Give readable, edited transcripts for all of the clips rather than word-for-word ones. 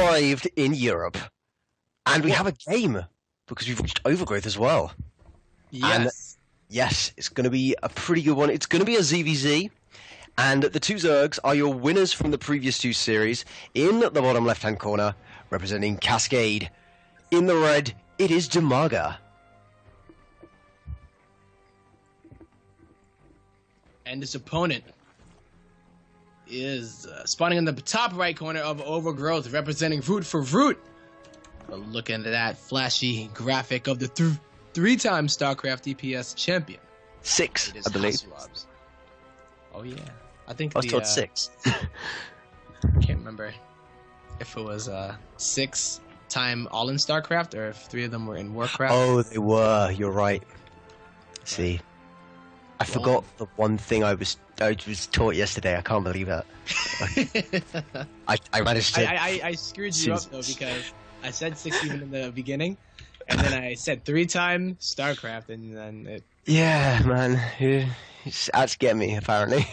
arrived in Europe, and we have a game because we've reached Overgrowth as well. Yes. And yes, it's going to be a pretty good one. It's going to be a ZVZ, and the two Zergs are your winners from the previous two series. In the bottom left-hand corner, representing Cascade. In the red, it is DIMAGA. And his opponent is spawning in the top right corner of Overgrowth, representing Root for Root. Look at that flashy graphic of the three-time StarCraft DPS champion. 6, I believe. Hasselhoffs. Oh yeah, I think I was told 6. Can't remember if it was 6-time all in StarCraft or if 3 of them were in Warcraft. Oh, they were. You're right. See, I forgot the one thing I was taught yesterday. I can't believe that. I managed to. I screwed you up though because I said 6 even in the beginning, and then I said 3-time StarCraft, and then it. Yeah, man. It's out to get me, apparently.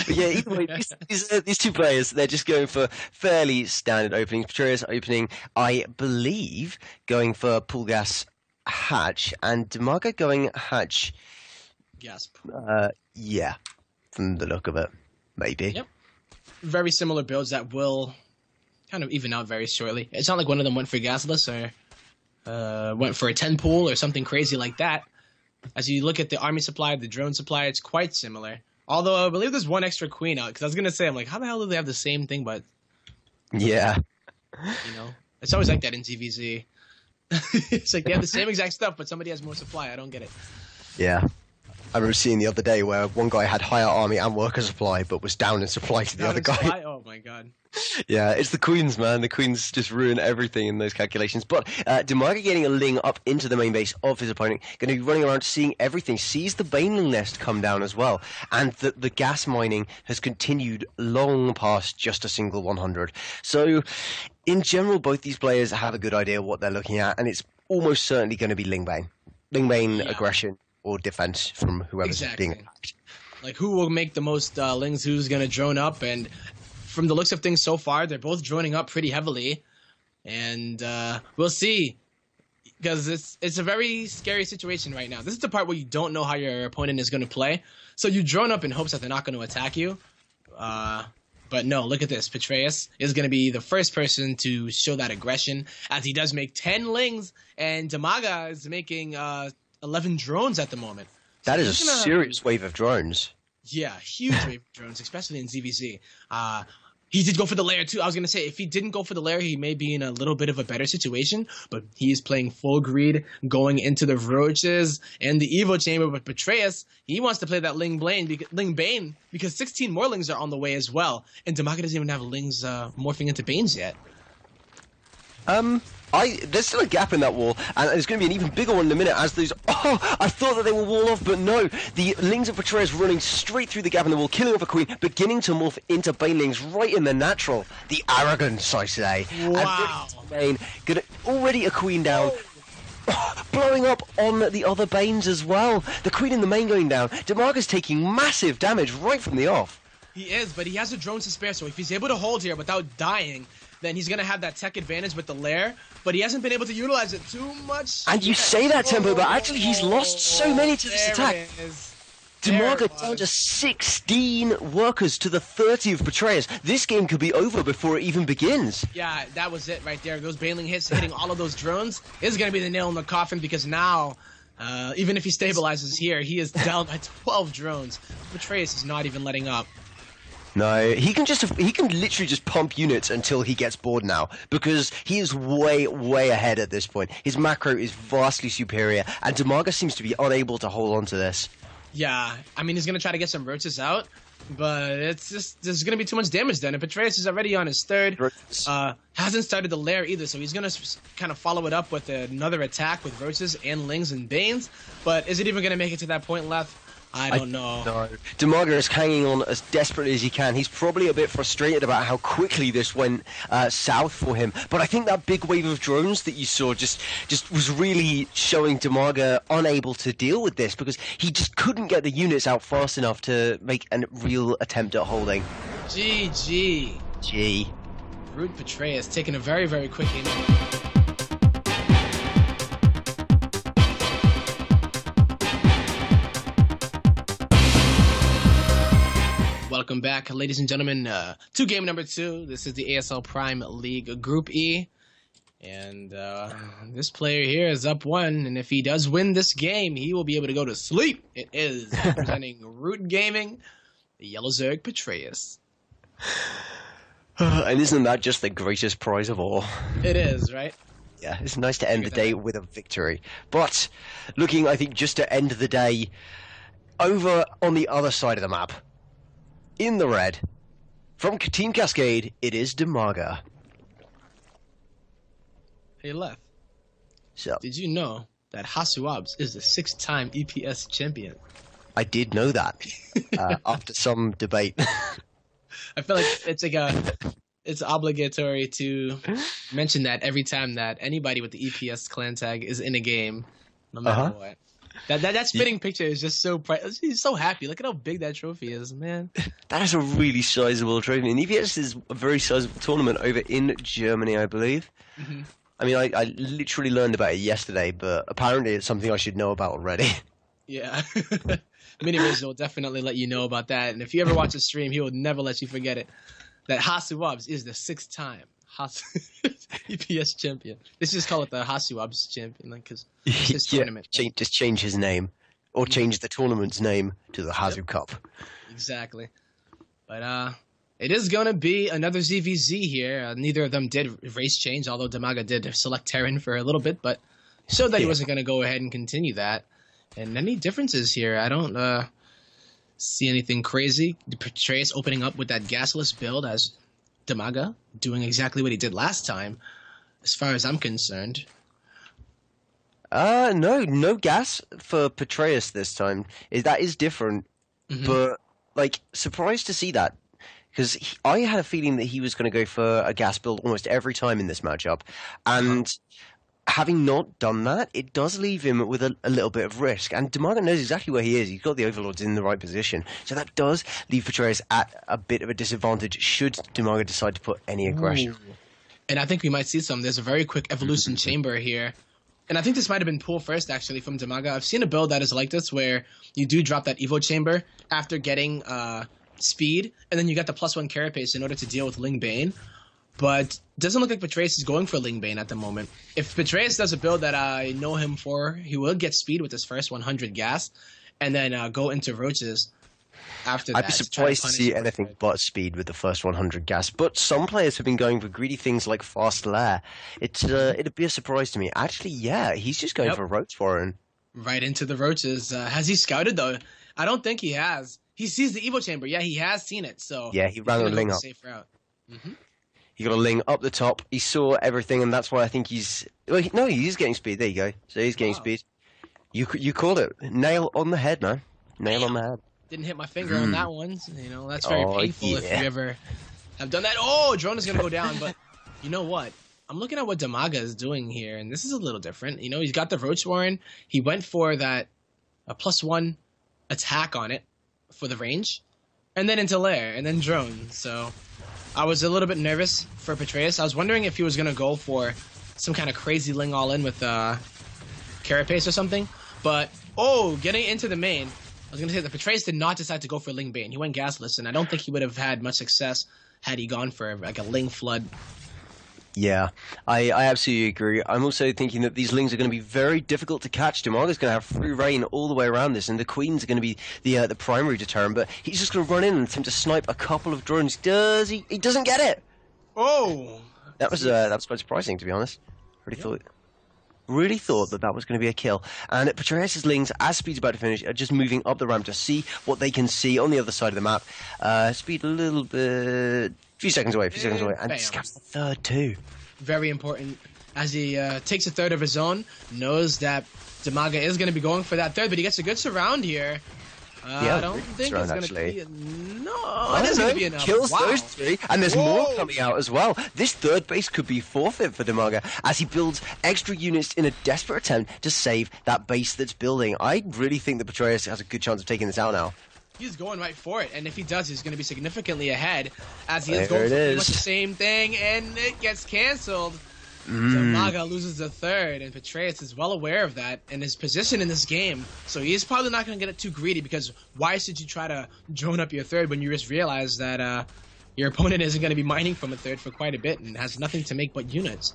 But yeah, either way, these two players, they're just going for fairly standard openings. Petraeus opening, I believe, going for pool gas hatch, and DIMAGA going hatch. Gas. Yeah, from the look of it, maybe. Yep. Very similar builds that will kind of even out very shortly. It's not like one of them went for gasless or went for a 10 pool or something crazy like that. As you look at the army supply, the drone supply, it's quite similar. Although I believe there's one extra queen out, because I was going to say, I'm like, how the hell do they have the same thing, but... Yeah. You know? It's always like that in TVZ. It's like they have the same exact stuff, but somebody has more supply. I don't get it. Yeah. I remember seeing the other day where one guy had higher army and worker supply, but was down in supply to the other guy. Oh my god. Yeah, it's the queens, man. The queens just ruin everything in those calculations. But DIMAGA getting a Ling up into the main base of his opponent, going to be running around seeing everything, sees the Baneling nest come down as well, and the gas mining has continued long past just a single 100. So, in general, both these players have a good idea what they're looking at, and it's almost certainly going to be Ling Bane. Ling Bane aggression or defense from whoever's being attacked. Like, who will make the most Lings, who's going to drone up, and from the looks of things so far, they're both droning up pretty heavily, and we'll see, because it's a very scary situation right now. This is the part where you don't know how your opponent is going to play, so you drone up in hopes that they're not going to attack you, but no, look at this. Petraeus is going to be the first person to show that aggression, as he does make 10 Lings, and DIMAGA is making 11 drones at the moment. So that is a serious wave of drones. Yeah, huge wave of drones, especially in ZVZ. He did go for the lair too. I was going to say, if he didn't go for the lair, he may be in a little bit of a better situation, but he's playing full greed, going into the roaches and the Evo chamber. But Petraeus, he wants to play that Ling Bane, because 16 more Lings are on the way as well, and DIMAGA doesn't even have Lings morphing into Banes yet. There's still a gap in that wall, and there's going to be an even bigger one in a minute as those... Oh, I thought that they were wall off, but no. The Lings of Petraeus running straight through the gap in the wall, killing off a queen, beginning to morph into Banelings right in the natural. The arrogance, I say. Wow. And Bane, already a queen down. Blowing up on the other Banes as well. The queen in the main going down. DIMAGA's taking massive damage right from the off. He is, but he has a drone to spare, so if he's able to hold here without dying, then he's going to have that tech advantage with the lair, but he hasn't been able to utilize it too much. And you say that, Tempo, but actually he's lost so many to this attack. DIMAGA down to 16 workers to the 30 of Petraeus. This game could be over before it even begins. Yeah, that was it right there. Those Baneling hits hitting all of those drones is going to be the nail in the coffin, because now, even if he stabilizes here, he is down by 12 drones. Petraeus is not even letting up. No, he can literally just pump units until he gets bored now, because he is way ahead at this point. His macro is vastly superior, and DIMAGA seems to be unable to hold on to this. Yeah, I mean, he's going to try to get some roaches out, but it's just, there's going to be too much damage then. And Petraeus is already on his third, hasn't started the lair either, so he's going to kind of follow it up with another attack with roaches and Lings and Banes, but is it even going to make it to that point left? I don't know. No. DIMAGA is hanging on as desperately as he can. He's probably a bit frustrated about how quickly this went south for him. But I think that big wave of drones that you saw just was really showing DIMAGA unable to deal with this, because he just couldn't get the units out fast enough to make a real attempt at holding. GG. Gee. Root Petraeus taking a very, very quick game. Welcome back, ladies and gentlemen, to game number 2. This is the ASL Prime League Group E. And this player here is up 1, and if he does win this game, he will be able to go to sleep. It is representing Root Gaming, the Yellow Zerg Petraeus. And isn't that just the greatest prize of all? It is, right? Yeah, it's nice to end the day with a victory. But looking, I think, just to end the day, over on the other side of the map, in the red, from Team Cascade, it is DIMAGA. Hey, Lef. So, did you know that Hasuabs is the 6-time EPS champion? I did know that after some debate. I feel like it's obligatory to mention that every time that anybody with the EPS clan tag is in a game, no matter what. That spinning picture is just so bright. He's so happy. Look at how big that trophy is, man. That is a really sizable trophy. And EPS is a very sizable tournament over in Germany, I believe. Mm-hmm. I mean, I literally learned about it yesterday, but apparently it's something I should know about already. Yeah. Mini-Riz will definitely let you know about that. And if you ever watch a stream, he will never let you forget it. That Hasuabs is the 6-time EPS champion. Let's just call it the Hasuabs champion, because it's his tournament. Just change his name, or change the tournament's name to the Hasu Cup. Exactly. But it is going to be another ZVZ here. Neither of them did race change, although DIMAGA did select Terran for a little bit, but showed that he wasn't going to go ahead and continue that. And any differences here, I don't see anything crazy. Petraeus opening up with that gasless build as DIMAGA, doing exactly what he did last time, as far as I'm concerned. No gas for Petraeus this time. That is different, but like surprised to see that, because I had a feeling that he was going to go for a gas build almost every time in this matchup, and having not done that, it does leave him with a little bit of risk. And DIMAGA knows exactly where he is. He's got the Overlords in the right position. So that does leave Petraeus at a bit of a disadvantage should DIMAGA decide to put any aggression. Ooh. And I think we might see some. There's a very quick evolution chamber here. And I think this might have been pool first, actually, from DIMAGA. I've seen a build that is like this, where you do drop that Evo chamber after getting speed, and then you got the +1 carapace in order to deal with Ling Bane. But doesn't look like Petraeus is going for Ling Bane at the moment. If Petraeus does a build that I know him for, he will get speed with his first 100 gas, and then go into roaches after that. I'd be surprised to see anything but speed with the first 100 gas. But some players have been going for greedy things like fast lair. It'd be a surprise to me. Actually, yeah, he's just going for roach foreign. Right into the roaches. Has he scouted, though? I don't think he has. He sees the Evo chamber. Yeah, he has seen it. So yeah, he ran a Ling up. Safe route. He got a Ling up the top. He saw everything, and that's why I think he's... Well, no, he's getting speed. There you go. So he's getting speed. You called it. Nail on the head, man. Nail on the head. Didn't hit my finger on that one. You know, that's very painful if you ever have done that. Oh, drone is going to go down. But you know what? I'm looking at what DIMAGA is doing here, and this is a little different. You know, he's got the Roach Warren. He went for that +1 attack on it for the range, and then into lair, and then drone. So I was a little bit nervous for Petraeus. I was wondering if he was going to go for some kind of crazy Ling all-in with Carapace or something. But, getting into the main, I was going to say that Petraeus did not decide to go for Ling Bane. He went gasless, and I don't think he would have had much success had he gone for like a Ling Flood. Yeah, I absolutely agree. I'm also thinking that these Lings are going to be very difficult to catch. DIMAGA's going to have free reign all the way around this, and the Queens are going to be the primary deterrent, but he's just going to run in and attempt to snipe a couple of drones. Does he? He doesn't get it! Oh! That was quite surprising, to be honest. Really thought that was going to be a kill. And Petraeus' Lings, as Speed's about to finish, are just moving up the ramp to see what they can see on the other side of the map. Speed a little bit... few seconds away, and scouts the third too. Very important, as he takes a third of his own, knows that DIMAGA is going to be going for that third, but he gets a good surround here. I don't think it's going to be... No, it is going to be enough. Kills those 3, and there's more coming out as well. This third base could be forfeit for DIMAGA as he builds extra units in a desperate attempt to save that base that's building. I really think that Petraeus has a good chance of taking this out now. He's going right for it, and if he does, he's going to be significantly ahead, as he is There going it for pretty is. much the same thing, and it gets canceled. DIMAGA loses the third, and Petraeus is well aware of that and his position in this game, so he's probably not going to get it too greedy, because why should you try to drone up your third when you just realize that your opponent isn't going to be mining from a third for quite a bit and has nothing to make but units?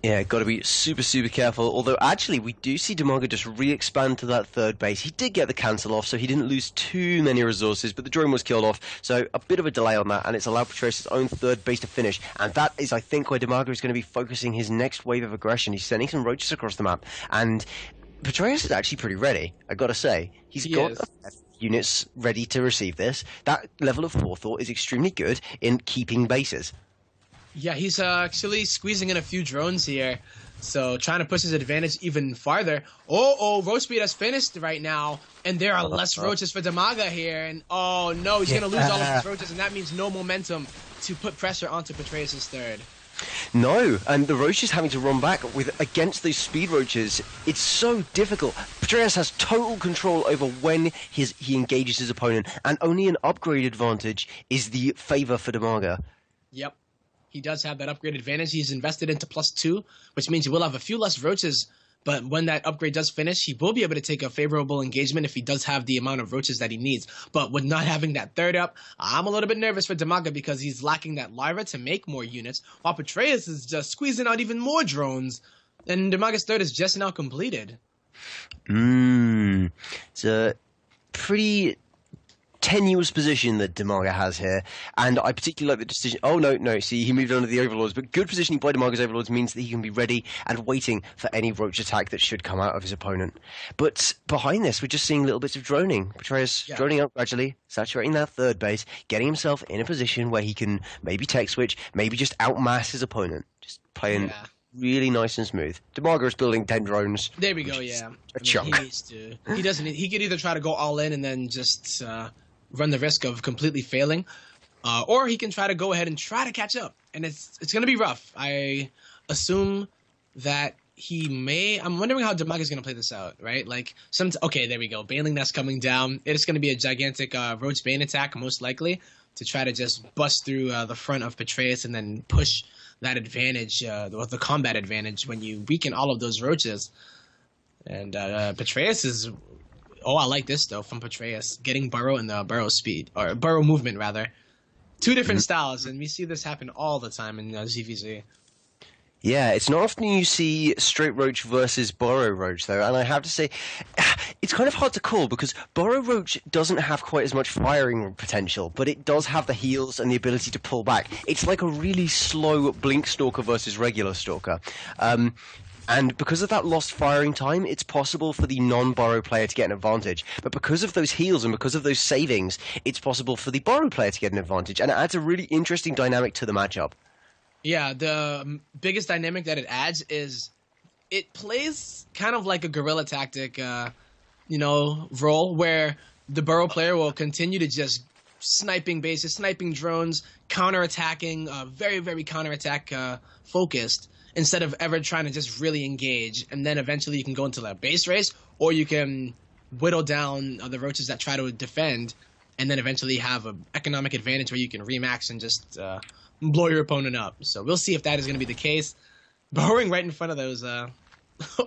Yeah, got to be super, super careful. Although, actually, we do see DIMAGA just re-expand to that third base. He did get the cancel off, so he didn't lose too many resources, but the drone was killed off, so a bit of a delay on that, and it's allowed Petraeus' own third base to finish. And that is, I think, where DIMAGA is going to be focusing his next wave of aggression. He's sending some roaches across the map, and Petraeus is actually pretty ready, I got to say. He got units ready to receive this. That level of forethought is extremely good in keeping bases. Yeah, he's actually squeezing in a few drones here, so trying to push his advantage even farther. Roach speed has finished right now, and there are less roaches for DIMAGA here, and oh no, he's going to lose all of his roaches, and that means no momentum to put pressure onto Petraeus' third. No, and the roaches having to run back against those speed roaches, it's so difficult. Petraeus has total control over when he engages his opponent, and only an upgrade advantage is the favor for DIMAGA. Yep. He does have that upgrade advantage. He's invested into +2, which means he will have a few less roaches, but when that upgrade does finish, he will be able to take a favorable engagement if he does have the amount of roaches that he needs. But with not having that third up, I'm a little bit nervous for DIMAGA because he's lacking that larva to make more units, while Petraeus is just squeezing out even more drones, and DIMAGA's third is just now completed. It's a pretty tenuous position that DIMAGA has here, and I particularly like the decision. Oh no, see, he moved on to the Overlords, but good positioning by DIMAGA's Overlords means that he can be ready and waiting for any roach attack that should come out of his opponent. But behind this, we're just seeing little bits of droning. Petraeus droning out gradually, saturating that third base, getting himself in a position where he can maybe tech switch, maybe just outmass his opponent, just playing really nice and smooth. DIMAGA is building 10 drones. There we go, yeah. Chunk. He needs to. He doesn't. He could either try to go all in and then just run the risk of completely failing, or he can try to go ahead and try to catch up, and it's going to be rough. I assume that he may. I'm wondering how DIMAGA is going to play this out, right? Like okay, there we go. Baneling Nest coming down. It is going to be a gigantic Roach Bane attack, most likely, to try to just bust through the front of Petraeus and then push that advantage, the combat advantage, when you weaken all of those roaches. And Petraeus is. Oh, I like this, though, from Petraeus. Getting burrow and the burrow speed, or burrow movement, rather. Two different styles, and we see this happen all the time in ZVZ. Yeah, it's not often you see straight roach versus burrow roach, though, and I have to say, it's kind of hard to call, because burrow roach doesn't have quite as much firing potential, but it does have the heals and the ability to pull back. It's like a really slow blink stalker versus regular stalker. And because of that lost firing time, it's possible for the non-burrow player to get an advantage. But because of those heals and because of those savings, it's possible for the burrow player to get an advantage. And it adds a really interesting dynamic to the matchup. Yeah, the biggest dynamic that it adds is it plays kind of like a guerrilla tactic, role where the burrow player will continue to just sniping bases, sniping drones, counterattacking, very, very counterattack focused, instead of ever trying to just really engage. And then eventually you can go into the base race, or you can whittle down the roaches that try to defend, and then eventually have an economic advantage where you can remax and just blow your opponent up. So we'll see if that is going to be the case. Burrowing right in front of those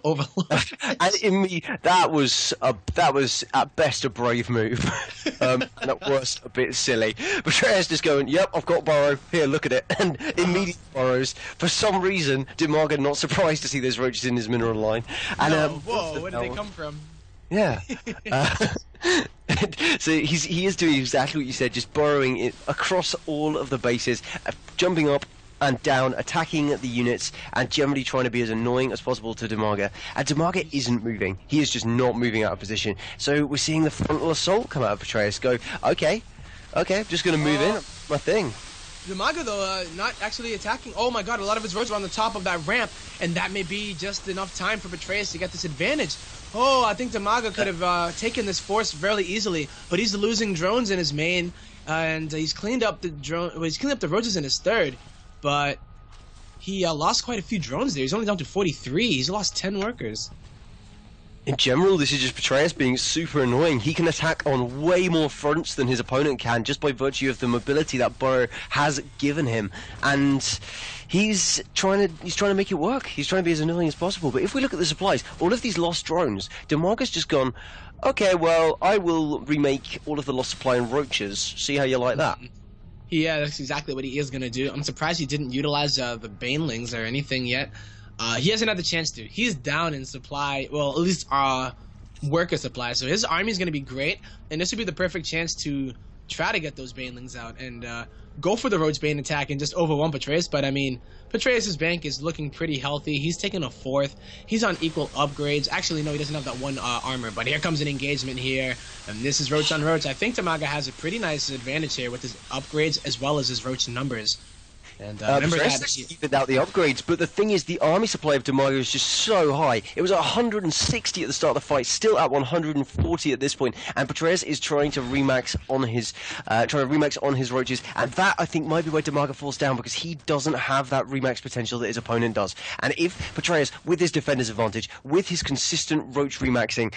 overlords. And in me, that was at best a brave move, and at worst a bit silly. But Petraeus just going, "Yep, I've got burrow. Here, look at it," and immediately burrows. For some reason, DIMAGA not surprised to see those roaches in his mineral line. And whoa, where did they come from? Yeah. So he is doing exactly what you said, just burrowing it across all of the bases, jumping up and down, attacking the units, and generally trying to be as annoying as possible to DIMAGA. And DIMAGA isn't moving. He is just not moving out of position. So we're seeing the frontal assault come out of Petraeus. Go, okay, I'm just going to move in. My thing. DIMAGA, though, not actually attacking. Oh my god, a lot of his roads are on the top of that ramp, and that may be just enough time for Petraeus to get this advantage. Oh, I think DIMAGA could have taken this force fairly easily, but he's losing drones in his main, and he's cleaned up the drone. Well, he's cleaned up the roaches in his third. But he lost quite a few drones there. He's only down to 43. He's lost 10 workers. In general, this is just Petraeus being super annoying. He can attack on way more fronts than his opponent can, just by virtue of the mobility that Burrow has given him. And he's trying to make it work. He's trying to be as annoying as possible. But if we look at the supplies, all of these lost drones, DIMAGA's just gone, okay, well, I will remake all of the lost supply and roaches. See how you like that? Yeah, that's exactly what he is going to do. I'm surprised he didn't utilize the banelings or anything yet. He hasn't had the chance to. He's down in supply, well, at least worker supply. So his army's going to be great, and this would be the perfect chance to try to get those banelings out and go for the Roach Bane attack and just overwhelm Petraeus. But I mean, Petraeus' bank is looking pretty healthy. He's taking a 4th. He's on equal upgrades. Actually, no, he doesn't have that one armor, but here comes an engagement here, and this is Roach on Roach. I think DIMAGA has a pretty nice advantage here with his upgrades as well as his Roach numbers. And remember that evened out the upgrades, but the thing is, the army supply of DIMAGA is just so high. It was at 160 at the start of the fight, still at 140 at this point, and Petraeus is trying to remax on his roaches, and that I think might be where DIMAGA falls down, because he doesn't have that remax potential that his opponent does. And if Petraeus, with his defender's advantage, with his consistent roach remaxing,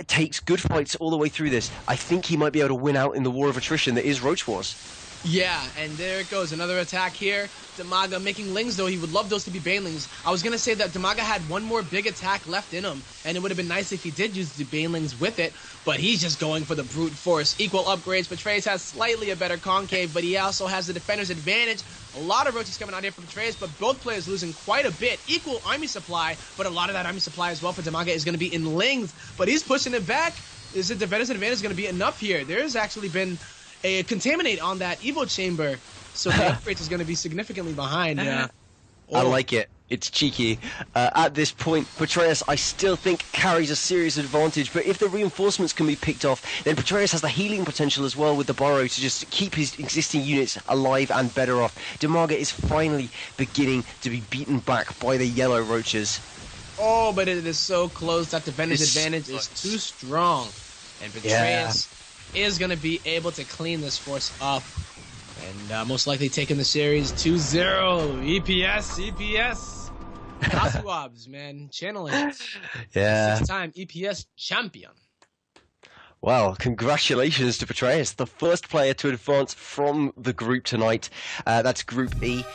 takes good fights all the way through this, I think he might be able to win out in the war of attrition that is Roach Wars. Yeah, and there it goes, another attack here. DIMAGA making lings, though he would love those to be banelings. I was going to say that DIMAGA had one more big attack left in him, and it would have been nice if he did use the banelings with it, but he's just going for the brute force. Equal upgrades. Petraeus has slightly a better concave, but he also has the defender's advantage. A lot of roaches coming out here for Petraeus, but both players losing quite a bit. Equal army supply, but a lot of that army supply as well for DIMAGA is going to be in lings, but he's pushing it back. Is the defender's advantage going to be enough here? There's actually been a contaminate on that Evo chamber, so the upgrades is going to be significantly behind. I like it. It's cheeky. At this point, Petraeus, I still think, carries a serious advantage, but if the reinforcements can be picked off, then Petraeus has the healing potential as well with the Burrow to just keep his existing units alive and better off. DIMAGA is finally beginning to be beaten back by the yellow roaches. Oh, but it is so close that the defender's advantage is too strong, and Petraeus is going to be able to clean this force up and most likely taking the series 2-0. EPS. Kasuabs, man. Channeling. Yeah. Six-time EPS champion. Well, congratulations to Petraeus, the first player to advance from the group tonight. That's Group E.